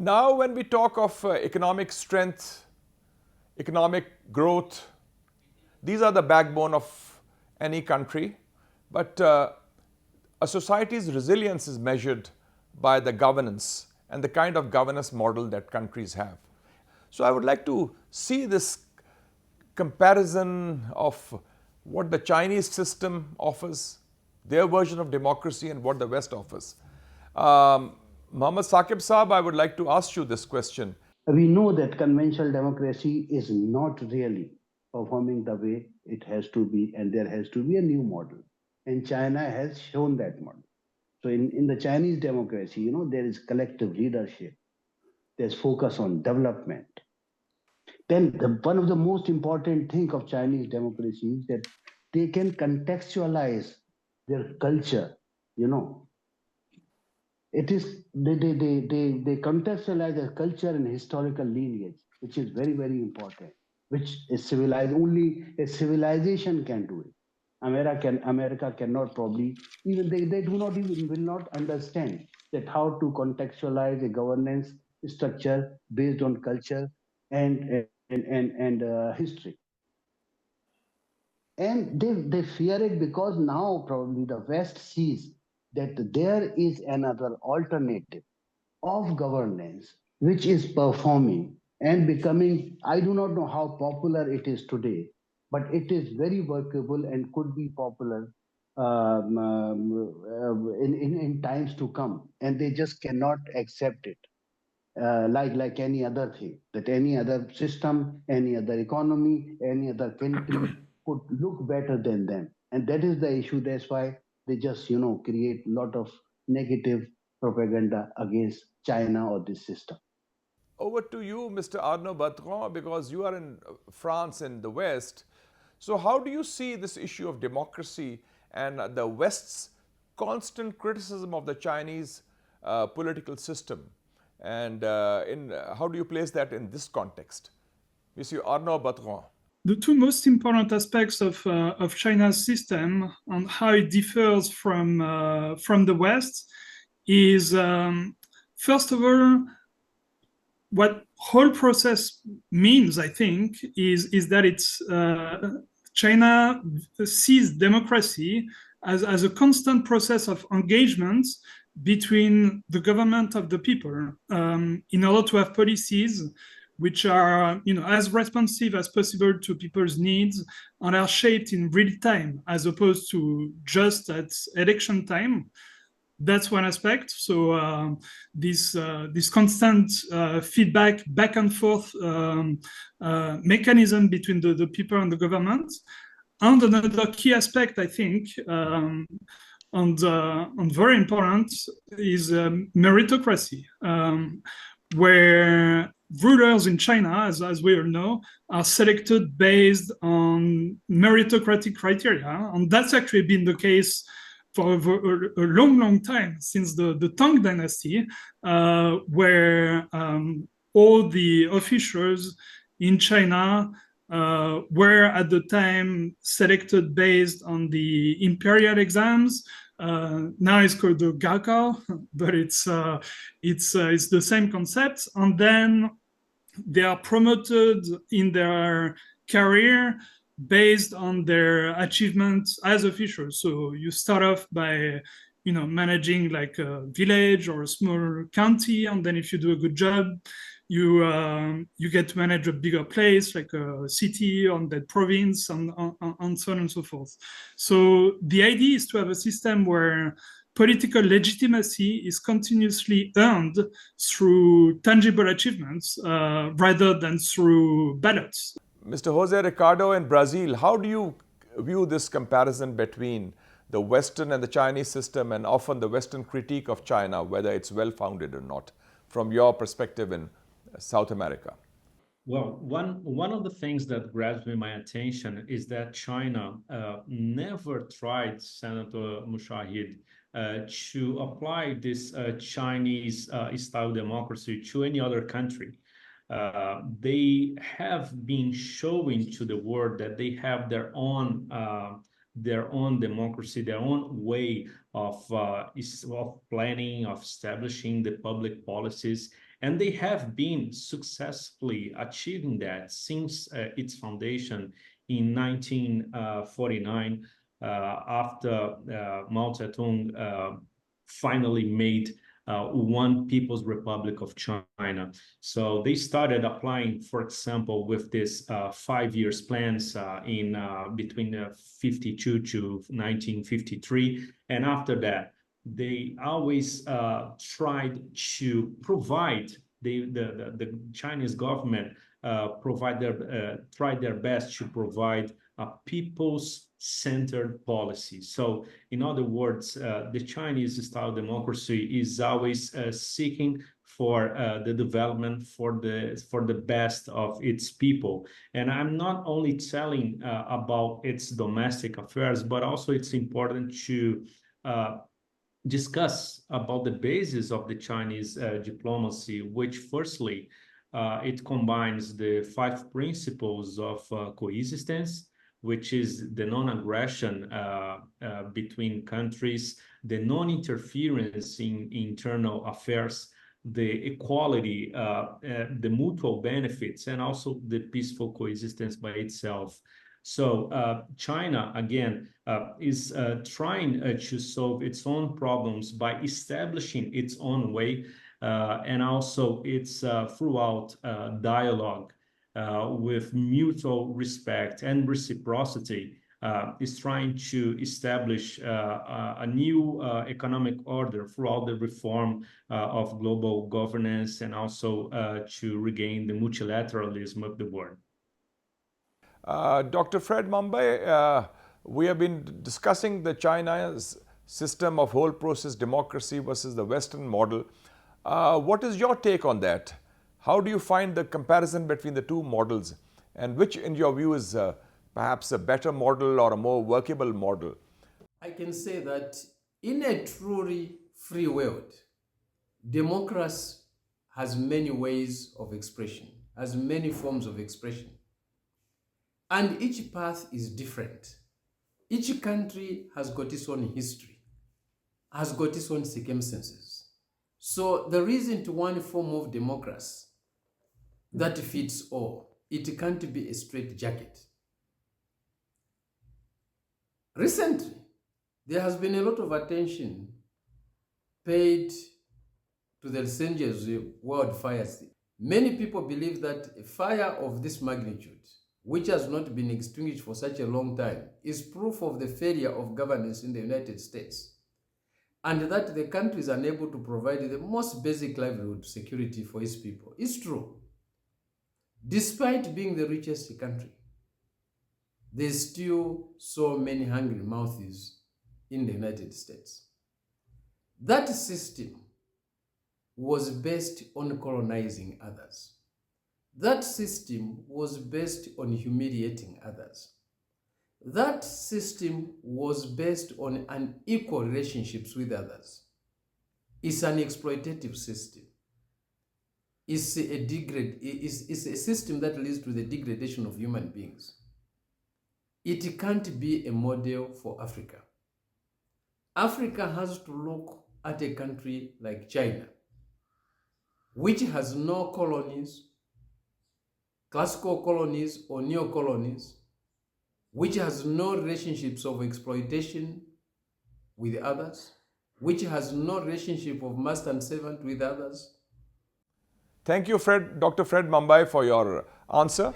Now, when we talk of economic strength, economic growth, these are the backbone of any country. But a society's resilience is measured by the governance and the kind of governance model that countries have. So I would like to see this comparison of what the Chinese system offers, their version of democracy, and what the West offers. Mohammad Saqib Saab, I would like to ask you this question. We know that conventional democracy is not really performing the way it has to be, and there has to be a new model. And China has shown that model. So in the Chinese democracy, there is collective leadership, there's focus on development. Then one of the most important thing of Chinese democracy is that they can contextualize their culture, you know. It is they contextualize their culture and historical lineage, which is very, very important, which is civilized, only a civilization can do it. America cannot probably, even they do not even will not understand that how to contextualize a governance structure based on culture and history. And they fear it because now probably the West sees that there is another alternative of governance which is performing and becoming, I do not know how popular it is today, but it is very workable and could be popular in times to come. And they just cannot accept it. Like any other thing, that any other system, any other economy, any other country could look better than them. And that is the issue. That's why they just, create a lot of negative propaganda against China or this system. Over to you, Mr. Arnaud Bertrand, because you are in France in the West. So how do you see this issue of democracy and the West's constant criticism of the Chinese political system? And how do you place that in this context? Monsieur Arnaud Bertrand. The two most important aspects of China's system and how it differs from the West is, first of all, what whole process means, I think, is that it's China sees democracy as a constant process of engagement between the government of the people in order to have policies which are, as responsive as possible to people's needs and are shaped in real time, as opposed to just at election time. That's one aspect. So this constant feedback, back and forth mechanism between the people and the government. And another key aspect, I think, and very important, is meritocracy, where rulers in China, as we all know, are selected based on meritocratic criteria. And that's actually been the case for a long time, since the Tang Dynasty, where all the officials in China were at the time selected based on the imperial exams. Now it's called the Gaokao, but it's the same concept. And then they are promoted in their career based on their achievements as officials. So you start off by, managing like a village or a small county, and then if you do a good job, you get to manage a bigger place, like a city on that province, and so on and so forth. So the idea is to have a system where political legitimacy is continuously earned through tangible achievements rather than through ballots. Mr. Jose Ricardo, in Brazil, how do you view this comparison between the Western and the Chinese system, and often the Western critique of China, whether it's well-founded or not, from your perspective in South America? Well, one of the things that grabs me my attention is that China never tried, Senator Mushahid, to apply this Chinese style democracy to any other country. They have been showing to the world that they have their own democracy, their own way of planning, of establishing the public policies. And they have been successfully achieving that since its foundation in 1949, after Mao Zedong finally made one People's Republic of China. So they started applying, for example, with this 5 years plans in between 52 to 1953. And after that, they always tried to provide the Chinese government tried their best to provide a people's-centered policy. So, in other words, the Chinese-style democracy is always seeking for the development for the best of its people. And I'm not only telling about its domestic affairs, but also it's important to discuss about the basis of the Chinese diplomacy, which firstly, it combines the 5 principles of coexistence, which is the non-aggression between countries, the non-interference in internal affairs, the equality, the mutual benefits, and also the peaceful coexistence by itself. So China, again, is trying to solve its own problems by establishing its own way, and also it's throughout dialogue with mutual respect and reciprocity, is trying to establish a new economic order throughout the reform of global governance, and also to regain the multilateralism of the world. Dr. Fred Mumbai, we have been discussing the China's system of whole process democracy versus the Western model. What is your take on that? How do you find the comparison between the two models, and which in your view is perhaps a better model or a more workable model? I can say that in a truly free world, democracy has many ways of expression, has many forms of expression. And each path is different. Each country has got its own history, has got its own circumstances. So there isn't one form of democracy that fits all. It can't be a straitjacket. Recently, there has been a lot of attention paid to the Los Angeles wildfires. Many people believe that a fire of this magnitude, which has not been extinguished for such a long time, is proof of the failure of governance in the United States, and that the country is unable to provide the most basic livelihood security for its people. It's true. Despite being the richest country, there's still so many hungry mouths in the United States. That system was based on colonizing others. That system was based on humiliating others. That system was based on unequal relationships with others. It's an exploitative system. It's a system that leads to the degradation of human beings. It can't be a model for Africa. Africa has to look at a country like China, which has no colonies, classical colonies or neo-colonies, which has no relationships of exploitation with others, which has no relationship of master and servant with others. Thank you, Dr. Fred Mumbai, for your answer.